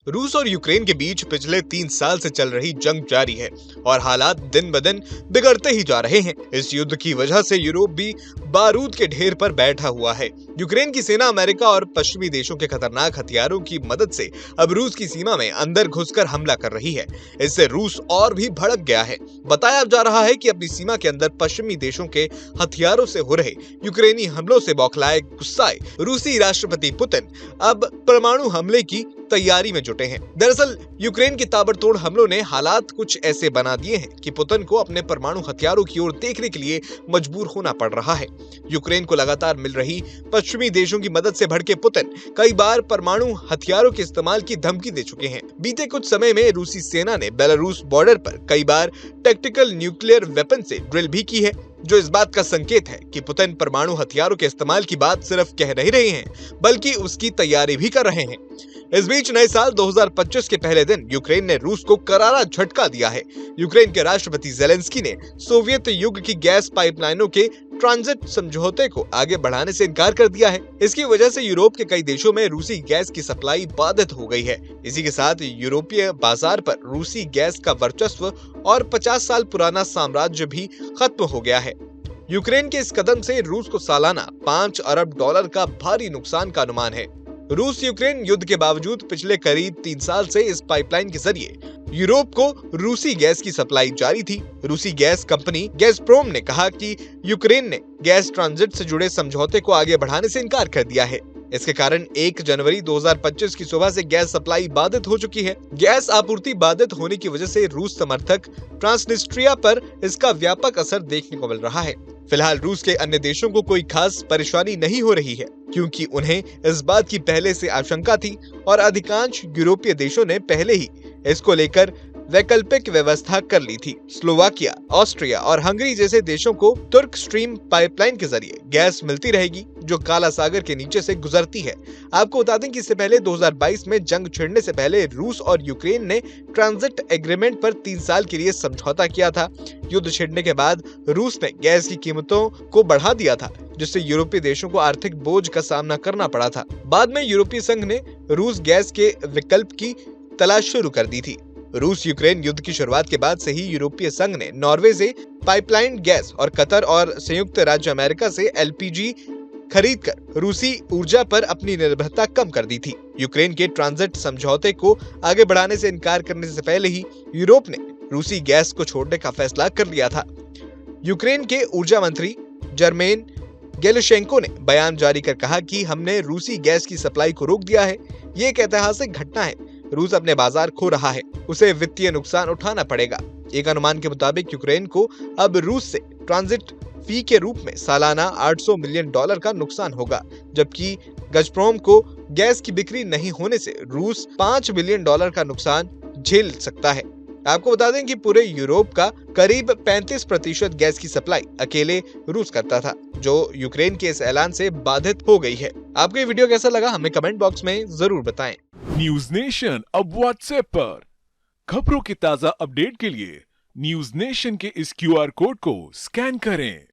रूस और यूक्रेन के बीच पिछले 3 साल से चल रही जंग जारी है और हालात दिन ब दिन बिगड़ते ही जा रहे हैं। इस युद्ध की वजह से यूरोप भी बारूद के ढेर पर बैठा हुआ है। यूक्रेन की सेना अमेरिका और पश्चिमी देशों के खतरनाक हथियारों की मदद से अब रूस की सीमा में अंदर घुसकर हमला कर रही है। इससे रूस और भी भड़क गया है। बताया जा रहा है कि अपनी सीमा के अंदर पश्चिमी देशों के हथियारों से हो रहे यूक्रेनी हमलों से बौखलाए गुस्साए रूसी राष्ट्रपति पुतिन अब परमाणु हमले की तैयारी में जुटे हैं। दरअसल यूक्रेन के ताबड़तोड़ हमलों ने हालात कुछ ऐसे बना दिए हैं कि पुतिन को अपने परमाणु हथियारों की ओर देखने के लिए मजबूर होना पड़ रहा है। यूक्रेन को लगातार मिल रही पश्चिमी देशों की मदद से भड़के पुतिन कई बार परमाणु हथियारों के इस्तेमाल की धमकी दे चुके हैं। बीते कुछ समय में रूसी सेना ने बेलारूस बॉर्डर पर कई बार टैक्टिकल न्यूक्लियर वेपन से ड्रिल भी की है, जो इस बात का संकेत है कि पुतिन परमाणु हथियारों के इस्तेमाल की बात सिर्फ कह नहीं रहे हैं, बल्कि उसकी तैयारी भी कर रहे हैं। इस बीच नए साल 2025 के पहले दिन यूक्रेन ने रूस को करारा झटका दिया है। यूक्रेन के राष्ट्रपति ज़ेलेंस्की ने सोवियत युग की गैस पाइपलाइनों के ट्रांजिट समझौते को आगे बढ़ाने से इनकार कर दिया है। इसकी वजह से यूरोप के कई देशों में रूसी गैस की सप्लाई बाधित हो गई है। इसी के साथ यूरोपीय बाजार पर रूसी गैस का वर्चस्व और 50 साल पुराना साम्राज्य भी खत्म हो गया है। यूक्रेन के इस कदम से रूस को सालाना $5 अरब का भारी नुकसान का अनुमान है। रूस यूक्रेन युद्ध के बावजूद पिछले करीब 3 साल से इस पाइपलाइन के जरिए यूरोप को रूसी गैस की सप्लाई जारी थी। रूसी गैस कंपनी गैज़प्रोम ने कहा कि यूक्रेन ने गैस ट्रांजिट से जुड़े समझौते को आगे बढ़ाने से इनकार कर दिया है। इसके कारण 1 जनवरी 2025 की सुबह से गैस सप्लाई बाधित हो चुकी है। गैस आपूर्ति बाधित होने की वजह से रूस समर्थक ट्रांसनिस्ट्रिया पर इसका व्यापक असर देखने को मिल रहा है। फिलहाल रूस के अन्य देशों को कोई खास परेशानी नहीं हो रही है, क्योंकि उन्हें इस बात की पहले से आशंका थी और अधिकांश यूरोपीय देशों ने पहले ही इसको लेकर वैकल्पिक व्यवस्था कर ली थी। स्लोवाकिया, ऑस्ट्रिया और हंगरी जैसे देशों को तुर्क स्ट्रीम पाइपलाइन के जरिए गैस मिलती रहेगी, जो काला सागर के नीचे से गुजरती है। आपको बता दें कि इससे पहले 2022 में जंग छिड़ने से पहले रूस और यूक्रेन ने ट्रांजिट एग्रीमेंट पर 3 साल के लिए समझौता किया था। युद्ध छिड़ने के बाद रूस ने गैस की कीमतों को बढ़ा दिया था, जिससे यूरोपीय देशों को आर्थिक बोझ का सामना करना पड़ा था। बाद में यूरोपीय संघ ने रूस गैस के विकल्प की तलाश शुरू कर दी थी। रूस यूक्रेन युद्ध की शुरुआत के बाद से ही यूरोपीय संघ ने नॉर्वे से पाइपलाइन गैस और कतर और संयुक्त राज्य अमेरिका से एलपीजी खरीदकर रूसी ऊर्जा पर अपनी निर्भरता कम कर दी थी। यूक्रेन के ट्रांजिट समझौते को आगे बढ़ाने से इनकार करने से पहले ही यूरोप ने रूसी गैस को छोड़ने का फैसला कर लिया था। यूक्रेन के ऊर्जा मंत्री जर्मेन गेलुशेंको ने बयान जारी कर कहा कि हमने रूसी गैस की सप्लाई को रोक दिया है। ये एक ऐतिहासिक घटना है। रूस अपने बाजार खो रहा है, उसे वित्तीय नुकसान उठाना पड़ेगा। एक अनुमान के मुताबिक यूक्रेन को अब रूस से ट्रांजिट फी के रूप में सालाना $800 मिलियन का नुकसान होगा, जबकि गज़प्रोम को गैस की बिक्री नहीं होने से रूस $5 बिलियन का नुकसान झेल सकता है। आपको बता दें कि पूरे यूरोप का करीब 35% गैस की सप्लाई अकेले रूस करता था, जो यूक्रेन के इस ऐलान से बाधित हो गई है। आपको ये वीडियो कैसा लगा हमें कमेंट बॉक्स में जरूर बताएं। न्यूज नेशन अब व्हाट्सएप पर खबरों की ताजा अपडेट के लिए न्यूज नेशन के इस QR कोड को स्कैन करें।